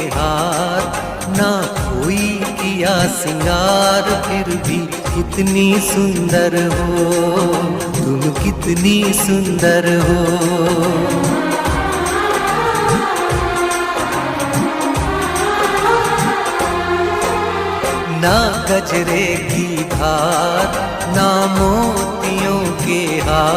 हाथ, ना कोई किया सिंगार, फिर भी कितनी सुंदर हो तुम, कितनी सुंदर हो। ना गजरे की धार, ना मोतियों के हार,